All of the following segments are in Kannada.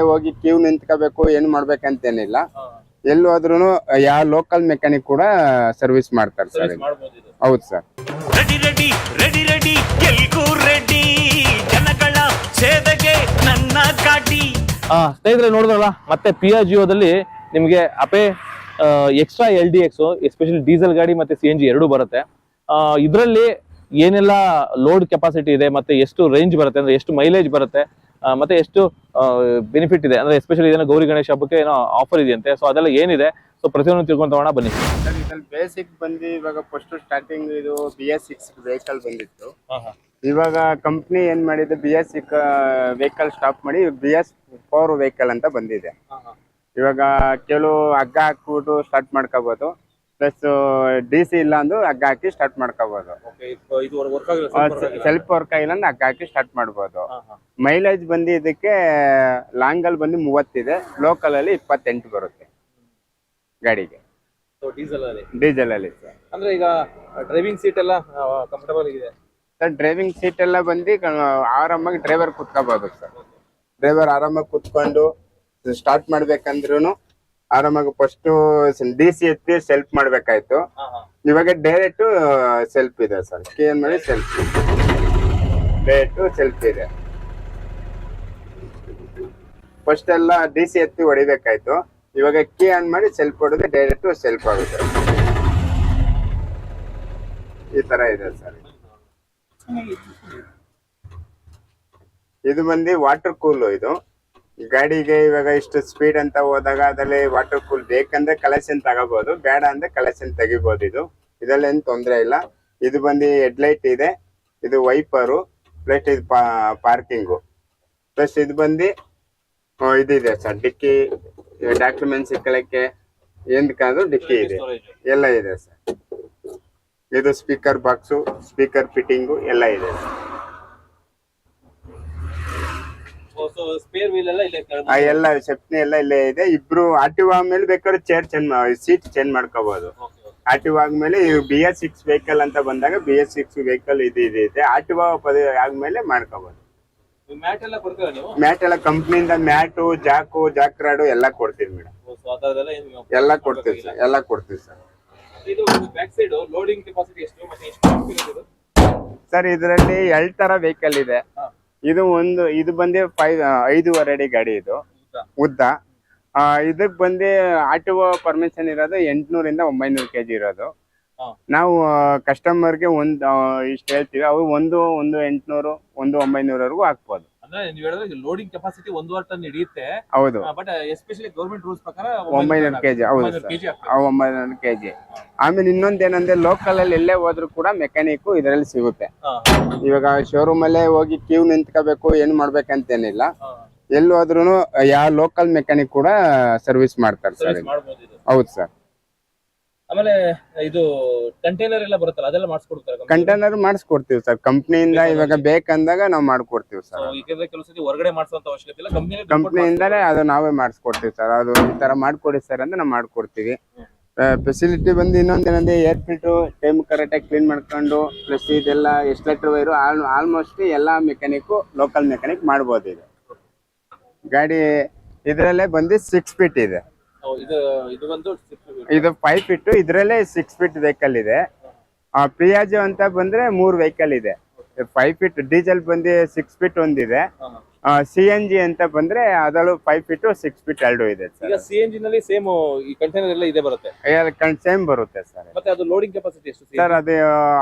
ಹೋಗಿ ಕ್ಯೂ ನಿಂತ್ಕೋಬೇಕು ಏನ್ ಮಾಡ್ಬೇಕಂತೇನಿಲ್ಲ. ಎಲ್ಲಿ ಹೋದ್ರೂ ಯಾವ ಲೋಕಲ್ ಮೆಕ್ಯಾನಿಕ್ ಕೂಡ ಸರ್ವಿಸ್ ಮಾಡ್ತಾರೆ ಸರ್. ಹೌದು sir. Ready ready ready ready ಎಲ್ಗೂ ರೆಡಿ ಜನಗಳ ಸೇವೆಗೆ ನನ್ನ ಗಾಡಿ. ಸ್ನೇಹಿತರೆ ನೋಡಿದ್ರಲ್ಲ, ಮತ್ತೆ ಪಿಯಾಜಿಯೋದಲ್ಲಿ ನಿಮಗೆ Ape extra LDX especially diesel ಗಾಡಿ ಮತ್ತೆ CNG ಎರಡೂ ಬರುತ್ತೆ. ಇದರಲ್ಲಿ ಏನೆಲ್ಲ ಲೋಡ್ ಕೆಪಾಸಿಟಿ ಇದೆ, ಮತ್ತೆ ಎಷ್ಟು ರೇಂಜ್ ಬರುತ್ತೆ, ಅಂದ್ರೆ ಎಷ್ಟು ಮೈಲೇಜ್ ಬರುತ್ತೆ, ಮತ್ತೆ ಎಷ್ಟು ಬೆನಿಫಿಟ್ ಇದೆ, ಅಂದ್ರೆ ಎಸ್ಪೆಷಲಿ ಏನೋ ಗೌರಿ ಗಣೇಶ ಹಬ್ಬಕ್ಕೆ ಏನೋ ಆಫರ್ ಇದೆಯಂತೆ. ಸೊ ಅದೆಲ್ಲ ಏನಿದೆ, ಸೊ ಪ್ರತಿಯೊಂದು ತಿಳ್ಕೊಂತ ಹೋಗೋಣ ಬನ್ನಿ. ಸರ್ ಇದ್ರಲ್ಲಿ ಬೇಸಿಕ್ ಬಂದು ಇವಾಗ ಫಸ್ಟ್ ಸ್ಟಾರ್ಟಿಂಗ್ ಇದು BS6 ವೆಹಿಕಲ್ ಬಂದಿತ್ತು. ಇವಾಗ ಕಂಪ್ನಿ ಏನ್ ಮಾಡಿದೆ, BS6 ವೆಹಿಕಲ್ ಸ್ಟಾಪ್ ಮಾಡಿ BS4 ವೆಹಿಕಲ್ ಅಂತ ಬಂದಿದೆ. ಇವಾಗ ಕೆಲವು ಹಗ್ಗ ಹಾಕ್ಬಿಟ್ಟು ಸ್ಟಾರ್ಟ್ ಮಾಡ್ಕೋಬಹುದು, ಪ್ಲಸ್ DC ಇಲ್ಲ ಅಂದು ಹಗ್ಗ ಹಾಕಿ ಸ್ಟಾರ್ಟ್ ಮಾಡ್ಕೋಬಹುದು. ಸೆಲ್ಫ್ ವರ್ಕ್ ಆಗಿಲ್ಲ ಅಂದ್ರೆ ಹಗ್ಗ ಹಾಕಿ ಸ್ಟಾರ್ಟ್ ಮಾಡ್ಬೋದು. ಮೈಲೇಜ್ ಬಂದು ಇದಕ್ಕೆ ಲಾಂಗ್ ಅಲ್ಲಿ ಬಂದು 30 ಇದೆ, ಲೋಕಲ್ ಅಲ್ಲಿ 28 ಬರುತ್ತೆ ಗಾಡಿಗೆ ಡೀಸೆಲ್ ಅಲ್ಲಿ. ಅಂದ್ರೆ ಈಗ ಡ್ರೈವಿಂಗ್ ಸೀಟ್ ಎಲ್ಲ ಕಂಫರ್ಟಬಲ್ ಇದೆ ಸರ್. ಡ್ರೈವಿಂಗ್ ಸೀಟ್ ಎಲ್ಲ ಬಂದು ಆರಾಮಾಗಿ ಡ್ರೈವರ್ ಕುತ್ಕೋಬಹುದು ಸರ್. ಡ್ರೈವರ್ ಆರಾಮಾಗಿ ಕುತ್ಕೊಂಡು ಸ್ಟಾರ್ಟ್ ಮಾಡ್ಬೇಕಂದ್ರೂ ಆರಾಮಾಗಿ ಫಸ್ಟ್ DC ಎತ್ತಿ ಸೆಲ್ಫ್ ಮಾಡ್ಬೇಕಾಯ್ತು. ಇವಾಗ ಡೈರೆಕ್ಟ್ ಸೆಲ್ಫ್ ಇದೆ ಸರ್. ಏನ್ ಮಾಡಿ ಸೆಲ್ಫ್ ಡೈರೆಕ್ಟ್ ಸೆಲ್ಫ್ ಇದೆ. ಫಸ್ಟ್ ಎಲ್ಲ DC ಎತ್ತಿ ಹೊಡಿಬೇಕಾಯ್ತು, ಇವಾಗ ಕೀ ಆನ್ ಮಾಡಿ ಸೆಲ್ಫ್ ಹೊಡೆದ್ರೆ ಡೈರೆಕ್ಟ್ ಸೆಲ್ಫ್ ಆಗುತ್ತೆ. ಈ ತರ ಇದೆ ಸರ್. ಇದು ಬಂದು ವಾಟರ್ ಕೂಲ್. ಇದು ಗಾಡಿಗೆ ಇವಾಗ ಇಷ್ಟು ಸ್ಪೀಡ್ ಅಂತ ಹೋದಾಗ ಅದರಲ್ಲಿ ವಾಟರ್ ಕೂಲ್ ಬೇಕಂದ್ರೆ ಕಲೆಕ್ಷನ್ ತಗೋಬಹುದು, ಬೇಡ ಅಂದ್ರೆ ಕಲೆಕ್ಷನ್ ತೆಗಿಬಹುದು. ಇದರಲ್ಲಿ ಏನು ತೊಂದರೆ ಇಲ್ಲ. ಇದು ಬಂದು ಹೆಡ್ಲೈಟ್ ಇದೆ, ಇದು ವೈಪರು, ಪ್ಲಸ್ ಇದು ಪಾರ್ಕಿಂಗು, ಪ್ಲಸ್ ಇದು ಬಂದು ಇದಿದೆ ಸರ್ ಡಿಕ್ಕಿ, ಡಾಕ್ಯುಮೆಂಟ್ಸ್ ಇಟ್ಕೊಳ್ಳಕ್ಕೆ ಏನಕ್ಕಾದ್ರೂ ಡಿಕ್ಕಿ ಇದೆ, ಎಲ್ಲ ಇದೆ ಸರ್. ಇದು ಸ್ಪೀಕರ್ ಬಾಕ್ಸು, ಸ್ಪೀಕರ್ ಫಿಟ್ಟಿಂಗು ಎಲ್ಲ ಇದೆ. ಎಲ್ಲ ಸೆಪ್ನಿ ಎಲ್ಲ ಇಲ್ಲೇ ಇದೆ. ಇಬ್ರು ಆಕ್ಟಿವ್ ಆದ್ಮೇಲೆ ಬೇಕಾದ್ರೆ ಚೇರ್ ಸೀಟ್ ಚೇಂಜ್ ಮಾಡ್ಕೋಬಹುದು. ಆಕ್ಟಿವ್ ಆದ್ಮೇಲೆ BS6 ವೆಹಿಕಲ್ ಅಂತ ಬಂದಾಗ BS6 ವೆಹಿಕಲ್ ಇದೆ. ಆಕ್ಟಿವ್ ಆದ್ಮೇಲೆ ಮಾಡ್ಕೋಬಹುದು. ಮ್ಯಾಟ್ ಎಲ್ಲ ಕಂಪ್ನಿಯಿಂದ ಮ್ಯಾಟು, ಜಾಕ್ ರಾಡು ಎಲ್ಲ ಕೊಡ್ತೀವಿ ಮೇಡಮ್. ಎಲ್ಲ ಕೊಡ್ತೀವಿ ಸರ್, ಎಲ್ಲ ಕೊಡ್ತೀವಿ ಸರ್. ಸರ್ ಇದರಲ್ಲಿ 2 ತರ ವೆಹಿಕಲ್ ಇದೆ. ಇದು ಬಂದು 5.5 ಅಡಿ ಗಾಡಿ, ಇದು ಉದ್ದ. ಇದಕ್ ಬಂದು ಆಟೋ ಪರ್ಮಿಷನ್ ಇರೋದು 800 ಇಂದ 900 kg ಇರೋದು. ನಾವು ಕಸ್ಟಮರ್ಗೆ ಇಷ್ಟು ಹೇಳ್ತೀವಿ, ಅವು 1 800 1 900 ಹಾಕ್ಬೋದು. ಲೋಡಿಂಗ್ ಕೆಪಾಸಿಟಿ 1.5 ಟನ್ ಹಿಡಿಯುತ್ತೆ. ಹೌದು, ಬಟ್ ಎಸ್ಪೆಷಲಿ ಗವರ್ನಮೆಂಟ್ ರೂಲ್ಸ್ ಪ್ರಕಾರ 900 kg. ಹೌದು ಸರ್, 900 kg. ಆಮೇಲೆ ಇನ್ನೊಂದೇನಂದ್ರೆ ಲೋಕಲ್ ಅಲ್ಲಿ ಎಲ್ಲೇ ಹೋದ್ರು ಕೂಡ ಮೆಕ್ಯಾನಿಕ್ ಇದರಲ್ಲಿ ಸಿಗುತ್ತೆ. ಇವಾಗ ಶೋರೂಮ್ ಅಲ್ಲೇ ಹೋಗಿ ಕ್ಯೂ ನಿಂತ್ಕೋಬೇಕು ಏನ್ ಮಾಡ್ಬೇಕಂತೇನಿಲ್ಲ. ಎಲ್ಲಿ ಹೋದ್ರು ಯಾವ ಲೋಕಲ್ ಮೆಕ್ಯಾನಿಕ್ ಕೂಡ ಸರ್ವಿಸ್ ಮಾಡ್ತಾರೆ ಸರ್. ಹೌದು ಸರ್. ಆಮೇಲೆ ಇದು ಕಂಟೈನರ್ ಎಲ್ಲ ಬರುತ್ತಲ್ಲ, ಅದೆಲ್ಲ ಮಾಡಿಸ್ಕೊಡ್ತಾರೆ. Container ಮಾಡಿಸ್ಕೊಡ್ತೀವಿ sir ಕಂಪ್ನಿಯಿಂದ. ಇವಾಗ ಬೇಕಂದಾಗ ನಾವು ಮಾಡ್ಕೊಡ್ತೀವಿ ಸರ್. ಕೆಲವೊಂದ್ಸತಿ ಹೊರಗಡೆ ಮಾಡಿಸುವಂತ ಅವಶ್ಯಕತೆ ಇಲ್ಲ, ಕಂಪ್ನಿಯಿಂದಾನೇ ಅದು ನಾವೇ ಮಾಡಿಸ್ಕೊಡ್ತೀವಿ ಸರ್. ಅದು ಈ ತರ ಮಾಡ್ಕೊಡಿ ಸರ್ ಅಂದ್ರೆ ನಾವು ಮಾಡ್ಕೊಡ್ತೀವಿ. ಫೆಸಿಲಿಟಿ ಬಂದು ಇನ್ನೊಂದೇನಂದ್ರೆ ಏರ್ ಫಿಲ್ಟು ಟೈಮ್ ಕರೆಕ್ಟಾಗಿ ಕ್ಲೀನ್ ಮಾಡ್ಕೊಂಡು, ಪ್ಲಸ್ ಇದೆಲ್ಲ ಎಕ್ಸ್ಲೇಟರ್ ವೈರು ಆಲ್ಮೋಸ್ಟ್ ಎಲ್ಲ ಮೆಕ್ಯಾನಿಕ್ ಲೋಕಲ್ ಮೆಕ್ಯಾನಿಕ್ ಮಾಡ್ಬೋದು. ಗಾಡಿ ಇದರಲ್ಲೇ ಬಂದು 6 ಫೀಟ್ ಇದೆ. ಇದು 5 ಫೀಟ್, ಇದರಲ್ಲೇ 6 ಫೀಟ್ ವೆಹಿಕಲ್ ಇದೆ. ಪಿಯಾಜೋ ಅಂತ ಬಂದ್ರೆ 3 ವೆಹಿಕಲ್ ಇದೆ. 5 ಫೀಟ್ ಡೀಸೆಲ್ ಬಂದು 6 ಫೀಟ್ ಒಂದಿದೆ. CNG ಅಂತ ಬಂದ್ರೆ ಅದರಲ್ಲೂ 5 ಫೀಟ್ 6 ಫೀಟ್ ಎರಡು ಇದೆ ಸರ್. ಈಗ CNG ನಲ್ಲಿ ಸೇಮ್ ಈ ಕಂಟೈನರ್ ಎಲ್ಲ ಇದೆ ಬರುತ್ತೆ, ಸೇಮ್ ಬರುತ್ತೆ ಸರ್. ಮತ್ತೆ ಅದು ಲೋಡಿಂಗ್ ಕೆಪಾಸಿಟಿ ಎಷ್ಟು ಸರ್? ಅದು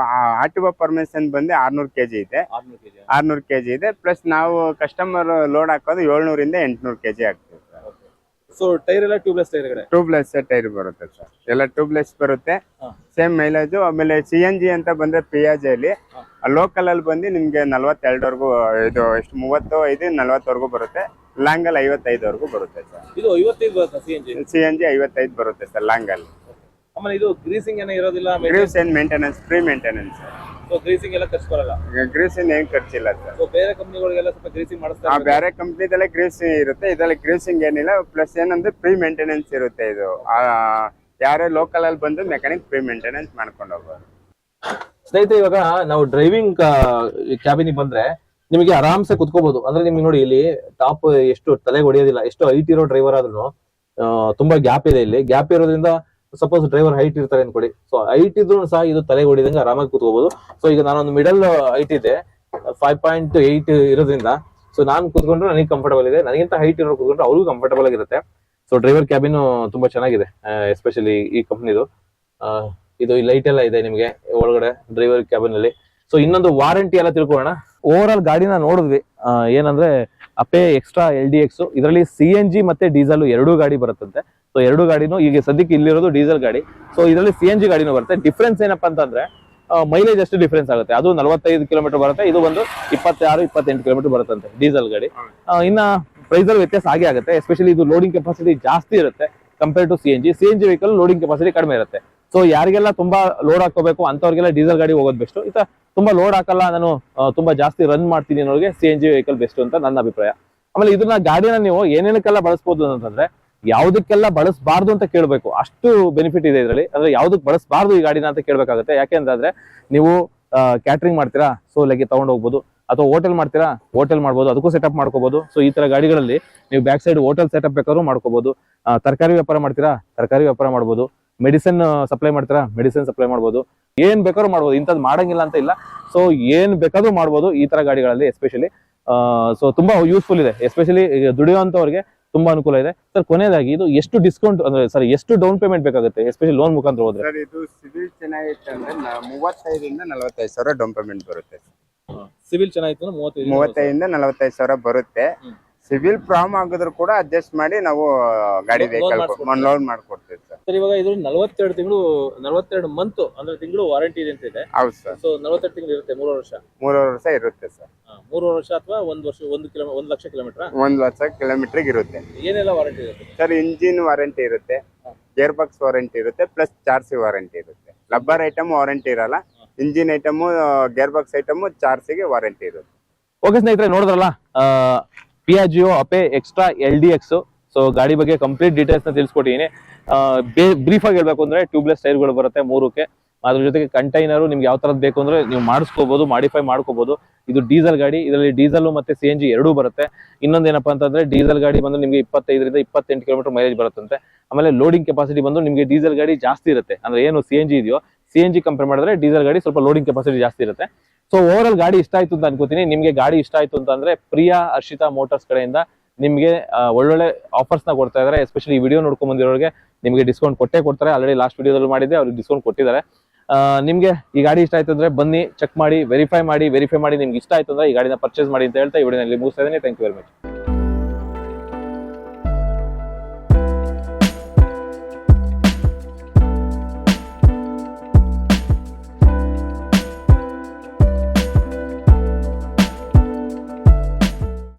ಆಟೋ ಪರ್ಮಿಷನ್ ಬಂದು 600 kg ಇದೆ. 600 kg ಇದೆ. ಪ್ಲಸ್ ನಾವು ಕಸ್ಟಮರ್ ಲೋಡ್ ಹಾಕೋದು 700 ಇಂದ 800 kg ಆಗ್ತದೆ ಸರ್. ಸೊ ಟೈರ್ ಎಲ್ಲ ಟ್ಯೂಬ್ಲೆಸ್ ಟೈರ್ ಬರುತ್ತೆ ಸರ್. ಎಲ್ಲ ಟ್ಯೂಬ್ಲೆಸ್ ಬರುತ್ತೆ, ಸೇಮ್ ಮೈಲೇಜ್. ಆಮೇಲೆ CNG ಅಂತ ಬಂದ್ರೆ ಪಿಯಾಜಲ್ಲಿ ಲೋಕಲ್ ಅಲ್ಲಿ ಬಂದು ನಿಮ್ಗೆ 42 ಇದು ಎಷ್ಟು 35 40 ಬರುತ್ತೆ. ಲಾಂಗ್ ಅಲ್ಲಿ 55 ಬರುತ್ತೆ ಸರ್. ಇದು 55 ಬರುತ್ತೆ CNG 55 ಬರುತ್ತೆ ಸರ್ ಲಾಂಗ್ ಅಲ್ಲಿ. ಆಮೇಲೆ ಇದು ಗ್ರೀಸಿಂಗ್ ಏನೋ ಇರೋದಿಲ್ಲ, ಗ್ರೀಸ್ ಏನ್ maintenance, free maintenance. So greasing ಎಲ್ಲ ಖರ್ಚು ಬರಲ್ಲ. ಗ್ರೀಸಿಂಗ್ ಏನ್ ಖರ್ಚಿಲ್ಲ ಸರ್. ಸೊ ಬೇರೆ ಕಂಪನಿಗಳಿಗೆಲ್ಲ ಸ್ವಲ್ಪ ಗ್ರೀಸಿಂಗ್ ಮಾಡಿಸ್ತಾರೆ. ಬೇರೆ ಕಂಪನಿದಲ್ಲೇ ಗ್ರೀಸಿಂಗ್ ಇರುತ್ತೆ, ಇದರಲ್ಲಿ ಗ್ರೀಸಿಂಗ್ ಏನಿಲ್ಲ. ಪ್ಲಸ್ ಏನಂದ್ರೆ ಫ್ರೀ ಮೇಂಟೆನೆನ್ಸ್ ಇರುತ್ತೆ. ಇದು ಯಾರೇ ಲೋಕಲ್ ಅಲ್ಲಿ ಬಂದು ಮೆಕ್ಯಾನಿಕ್ ಫ್ರೀ ಮೇಂಟೆನೆನ್ಸ್ ಮಾಡ್ಕೊಂಡು ಹೋಗ್ಬೋದು. ಸ್ನೇಹಿತರೆ, ಇವಾಗ ನಾವು ಡ್ರೈವಿಂಗ್ ಕ್ಯಾಬಿನಿಗೆ ಬಂದ್ರೆ ನಿಮಗೆ ಆರಾಮ್ಸೆ ಕುತ್ಕೋಬಹುದು. ಅಂದ್ರೆ ನಿಮ್ಗೆ ನೋಡಿ ಇಲ್ಲಿ ಟಾಪ್ ಎಷ್ಟು ತಲೆಗೆ ಹೊಡೆಯೋದಿಲ್ಲ, ಎಷ್ಟು ಹೈಟ್ ಇರೋ ಡ್ರೈವರ್ ಆದ್ರೂ ತುಂಬಾ ಗ್ಯಾಪ್ ಇದೆ. ಇಲ್ಲಿ ಗ್ಯಾಪ್ ಇರೋದ್ರಿಂದ ಸಪೋಸ್ ಡ್ರೈವರ್ ಹೈಟ್ ಇರ್ತಾರೆ ಅನ್ಕೊಡಿ, ಸೊ ಹೈಟ್ ಇದ್ರು ಸಹ ಇದು ತಲೆಗೆ ಹೊಡಿದಂಗೆ ಆರಾಮಾಗಿ ಕುತ್ಕೋಬಹುದು. ಸೊ ಈಗ ನಾನೊಂದು ಮಿಡಲ್ ಹೈಟ್ ಇದೆ 5.8 ಇರೋದ್ರಿಂದ ಸೊ ನಾನು ಕುತ್ಕೊಂಡ್ರೆ ನನಗೆ ಕಂಫರ್ಟಬಲ್ ಇದೆ, ನನಗಿಂತ ಹೈಟ್ ಇರೋ ಕುತ್ಕೊಂಡ್ರೆ ಅವ್ರಿಗೂ ಕಂಫರ್ಟಬಲ್ ಆಗಿರುತ್ತೆ. ಸೊ ಡ್ರೈವರ್ ಕ್ಯಾಬಿನ್ ತುಂಬಾ ಚೆನ್ನಾಗಿದೆ, ಎಸ್ಪೆಷಲಿ ಈ ಕಂಪ್ನಿದು. ಇದು ಲೈಟ್ ಎಲ್ಲ ಇದೆ ನಿಮಗೆ ಒಳಗಡೆ ಡ್ರೈವರ್ ಕ್ಯಾಬಿನ್ ಅಲ್ಲಿ. ಸೊ ಇನ್ನೊಂದು ವಾರಂಟಿ ಎಲ್ಲ ತಿಳ್ಕೊಳ್ಳೋಣ. ಓವರ್ ಆಲ್ ಗಾಡಿನ ನೋಡಿದ್ವಿ, ಏನಂದ್ರೆ ಅಪೆ ಎಕ್ಸ್ಟ್ರಾ LDX ಇದರಲ್ಲಿ CNG ಮತ್ತೆ ಡೀಸೆಲ್ ಎರಡೂ ಗಾಡಿ ಬರುತ್ತಂತೆ. ಸೊ ಎರಡು ಗಾಡಿನೂ ಈಗ ಸದ್ಯಕ್ಕೆ ಇಲ್ಲಿರೋದು ಡೀಸೆಲ್ ಗಾಡಿ, ಸೊ ಇದರಲ್ಲಿ CNG ಗಾಡಿನೂ ಬರುತ್ತೆ. ಡಿಫ್ರೆನ್ಸ್ ಏನಪ್ಪಾ ಅಂತಂದ್ರೆ ಮೈಲೇಜ್ ಅಷ್ಟು ಡಿಫ್ರೆನ್ಸ್ ಆಗುತ್ತೆ. ಅದು 45 ಕಿಲೋಮೀಟರ್ ಬರುತ್ತೆ, ಇದು ಒಂದು 26-28 ಕಿಲೋಮೀಟರ್ ಬರುತ್ತಂತೆ ಡೀಸೆಲ್ ಗಾಡಿ. ಇನ್ನ ಪ್ರೈಸ್ ಅಲ್ಲಿ ವ್ಯತ್ಯಾಸ ಆಗೇ ಆಗುತ್ತೆ. ಎಸ್ಪೆಷಲಿ ಇದು ಲೋಡಿಂಗ್ ಕೆಪಾಸಿಟಿ ಜಾಸ್ತಿ ಇರುತ್ತೆ compare to CNG vehicle loading capacity ಕಡಿಮೆ ಇರುತ್ತೆ. ಸೊ ಯಾರಿಗೆಲ್ಲ ತುಂಬಾ ಲೋಡ್ ಹಾಕೋಬೇಕು ಅಂತವ್ರಿಗೆಲ್ಲ ಡೀಸೆಲ್ ಗಾಡಿ ಹೋಗೋದು ಬೆಸ್ಟ್. ಇತ ತುಂಬಾ ಲೋಡ್ ಹಾಕಲ್ಲ, ನಾನು ತುಂಬಾ ಜಾಸ್ತಿ ರನ್ ಮಾಡ್ತೀನಿ ಅನ್ನೋರಿಗೆ CNG ವೆಹಿಕಲ್ ಬೆಸ್ಟ್ ಅಂತ ನನ್ನ ಅಭಿಪ್ರಾಯ. ಆಮೇಲೆ ಇದನ್ನ ಗಾಡಿನ ನೀವು ಏನೇನಕ್ಕೆಲ್ಲ ಬಳಸಬಹುದು ಅಂತಂದ್ರೆ ಯಾವ್ದಕ್ಕೆಲ್ಲ ಬಳಸಬಾರ್ದು ಅಂತ ಕೇಳಬೇಕು, ಅಷ್ಟು ಬೆನಿಫಿಟ್ ಇದೆ ಇದರಲ್ಲಿ. ಅಂದ್ರೆ ಯಾವ್ದಕ್ ಬಳಸಬಾರ್ದು ಈ ಗಾಡಿನ ಅಂತ ಕೇಳ್ಬೇಕಾಗುತ್ತೆ. ಯಾಕೆಂದ್ರೆ ನೀವು ಕ್ಯಾಟ್ರಿಂಗ್ ಮಾಡ್ತೀರಾ, ಸೊ ಲೈಕ್ ತಗೊಂಡು ಹೋಗ್ಬೋದು, ಅಥವಾ ಹೋಟೆಲ್ ಮಾಡ್ತೀರಾ, ಹೋಟೆಲ್ ಮಾಡ್ಬೋದು, ಅದಕ್ಕೂ ಸೆಟಪ್ ಮಾಡ್ಕೋಬಹುದು. ಸೊ ಈ ತರ ಗಾಡಿಗಳಲ್ಲಿ ನೀವು ಬ್ಯಾಕ್ ಸೈಡ್ ಹೋಟೆಲ್ ಸೆಟಪ್ ಬೇಕಾದ್ರೂ ಮಾಡ್ಕೋಬಹುದು. ತರಕಾರಿ ವ್ಯಾಪಾರ ಮಾಡ್ತೀರಾ, ತರಕಾರಿ ವ್ಯಾಪಾರ ಮಾಡ್ಬೋದು. ಮೆಡಿಸಿನ್ ಸಪ್ಲೈ ಮಾಡ್ತೀರಾ, ಮೆಡಿಸಿನ್ ಸಪ್ಲೈ ಮಾಡ್ಬೋದು. ಏನ್ ಬೇಕಾದ್ರೂ ಮಾಡ್ಬೋದು, ಇಂಥದ್ದು ಮಾಡಂಗಿಲ್ಲ ಅಂತ ಇಲ್ಲ. ಸೊ ಏನ್ ಬೇಕಾದ್ರೂ ಮಾಡ್ಬೋದು ಈ ತರ ಗಾಡಿಗಳಲ್ಲಿ ಎಸ್ಪೆಷಲಿ. ಸೊ ತುಂಬಾ ಯೂಸ್ಫುಲ್ ಇದೆ, ಎಸ್ಪೆಷಲಿ ದುಡಿಯುವಂತವ್ರಿಗೆ ತುಂಬಾ ಅನುಕೂಲ ಇದೆ. ಸರ್ ಕೊನೆಯದಾಗಿ ಇದು ಎಷ್ಟು ಡಿಸ್ಕೌಂಟ್ ಅಂದ್ರೆ ಸರ್ ಎಷ್ಟು ಡೌನ್ ಪೇಮೆಂಟ್ ಬೇಕಾಗುತ್ತೆ ಎಸ್ಪೆಷಲಿ ಲೋನ್ ಮುಖಾಂತರ ಹೋದ್ರೆ? ಸರ್ ಇದು ಸಿವಿಲ್ ಚೆನ್ನಾಗಿತ್ತು ಅಂದ್ರೆ 35,000-45,000 ಡೌನ್ ಪೇಮೆಂಟ್ ಬರುತ್ತೆ. ಸಿವಿಲ್ ಚೆನ್ನಾಗಿತ್ತು 35,000-45,000 ಬರುತ್ತೆ. ಸಿವಿಲ್ ಪ್ರಾಬ್ಲಮ್ ಆಗಿದ್ರು ಕೂಡ ಅಡ್ಜಸ್ಟ್ ಮಾಡಿ ನಾವು ಗಾಡಿ ವೆಹಿಕಲ್ ಲೋನ್ ಮಾಡ್ಕೊಡ್ತೀವಿ ಸರ್. ಸರ್ ಇವಾಗ ಇದು 42 ಮಂತ್ ಅಂದ್ರೆ ತಿಂಗಳು ವಾರಂಟಿ ಇದೆ ಅಂತ ಇದೆ. ಹೌದು ಸರ್, 42 ತಿಂಗಳು ಇರುತ್ತೆ, 3 ವರ್ಷ. 3 ವರ್ಷ ಇರುತ್ತೆ ಸರ್. 3 ವರ್ಷ ಅಥವಾ 1 ವರ್ಷ, 1 ಲಕ್ಷ ಕಿಲೋಮೀಟರ್, 1 ಲಕ್ಷ ಕಿಲೋಮೀಟರ್ ಇರುತ್ತೆ. ಏನೆಲ್ಲ ವಾರಂಟಿ ಇರುತ್ತೆ ಸರ್? ಇಂಜಿನ್ ವಾರಂಟಿ ಇರುತ್ತೆ, ಗೇರ್ ಬಾಕ್ಸ್ ವಾರಂಟಿ ಇರುತ್ತೆ, ಪ್ಲಸ್ ಚಾರ್ಸಿ ವಾರಂಟಿ ಇರುತ್ತೆ. ರಬ್ಬರ್ ಐಟಮ್ ವಾರಂಟಿ ಇರಲ್ಲ, engine item, gear box item, ಚಾರ್ಸಿಗೆ ವಾರಂಟಿ ಇರುತ್ತೆ. ಓಕೆ ಸ್ನೇಹಿತರೆ, ನೋಡಿದ್ರಲ್ಲ Piaggio Ape extra LDX. So ಗಾಡಿ ಬಗ್ಗೆ ಕಂಪ್ಲೀಟ್ ಡೀಟೇಲ್ಸ್ ನ ತಿಳಿಸ್ಕೊಟ್ಟಿದ್ದೀನಿ. ಬ್ರೀಫ್ ಆಗಿ ಹೇಳ್ಬೇಕು ಅಂದ್ರೆ ಟ್ಯೂಬ್ಲೆಸ್ ಟೈರ್ಗಳು ಬರುತ್ತೆ 3ಕ್ಕೆ. ಅದ್ರ ಜೊತೆಗೆ ಕಂಟೈನರ್ ನಿಮ್ಗೆ ಯಾವ ತರದ್ ಬೇಕು ಅಂದ್ರೆ ನೀವು ಮಾಡಿಸ್ಕೋಬಹುದು, ಮಾಡಿಫೈ ಮಾಡ್ಕೋಬಹುದು. ಇದು ಡೀಸೆಲ್ ಗಾಡಿ, ಇದರಲ್ಲಿ ಡೀಸೆಲ್ ಮತ್ತೆ CNG ಎರಡೂ ಬರುತ್ತೆ. ಇನ್ನೊಂದೇನಪ್ಪಾ ಅಂತಂದ್ರೆ ಡೀಸೆಲ್ ಗಾಡಿ ಬಂದು ನಿಮ್ಗೆ 25-28 ಕಿಲೋಮೀಟರ್ ಮೈಲೇಜ್ ಬರುತ್ತಂತೆ. ಆಮೇಲೆ ಲೋಡಿಂಗ್ ಕೆಪಾಸಿಟಿ ಬಂದು ನಿಮ್ಗೆ ಡೀಸೆಲ್ ಗಾಡಿ ಜಾಸ್ತಿ ಇರುತ್ತೆ. ಅಂದ್ರೆ ಏನು CNG ಇದೆಯೋ CNG ಕಂಪೇರ್ ಮಾಡಿದ್ರೆ ಡೀಸೆಲ್ ಗಾಡಿ ಸ್ವಲ್ಪ ಲೋಡಿಂಗ್ ಕೆಪಾಸಿಟಿ ಜಾಸ್ತಿ ಇರುತ್ತೆ. ಸೊ ಓವರ್ ಆಲ್ ಗಾಡಿ ಇಷ್ಟ ಆಯ್ತು ಅಂತ ಅನ್ಕೋತೀನಿ. ನಿಮ್ಗೆ ಗಾಡಿ ಇಷ್ಟ ಆಯ್ತು ಅಂತಂದ್ರೆ ಪ್ರಿಯಾ ಹರ್ಷಿತಾ ಮೋಟಾರ್ಸ್ ಕಡೆಯಿಂದ ನಿಮ್ಗೆ ಒಳ್ಳೊಳ್ಳೆ ಆಫರ್ಸ್ ನ ಕೊಡ್ತಾ ಇದಾರೆ. ಎಸ್ಪೆಷಲಿ ಈ ವಿಡಿಯೋ ನೋಡ್ಕೊಂಡ್ ಬಂದಿರೋರಿಗೆ ನಿಮ್ಗೆ ಡಿಸ್ಕೌಂಟ್ ಕೊಟ್ಟೇ ಕೊಡ್ತಾರೆ. ಆಲ್ರೆಡಿ ಲಾಸ್ಟ್ ವಿಡಿಯೋದಲ್ಲಿ ಮಾಡಿದ್ದೆ, ಅವ್ರಿಗೆ ಡಿಸ್ಕೌಂಟ್ ಕೊಟ್ಟಿದ್ದಾರೆ. ನಿಮ್ಗೆ ಈ ಗಾಡಿ ಇಷ್ಟ ಆಯ್ತು ಅಂದ್ರೆ ಬನ್ನಿ, ಚೆಕ್ ಮಾಡಿ, ವೆರಿಫೈ ಮಾಡಿ ನಿಮ್ಗೆ ಇಷ್ಟ ಆಯ್ತು ಅಂದ್ರೆ ಈ ಗಾಡಿನ ಪರ್ಚೇಸ್ ಮಾಡಿ ಅಂತ ಹೇಳ್ತಾ ಈ ವಿಡಿಯೋನಲ್ಲಿ ಮುಗಿಸ್ತಾ ಇದ್ದೀನಿ. Thank you very much.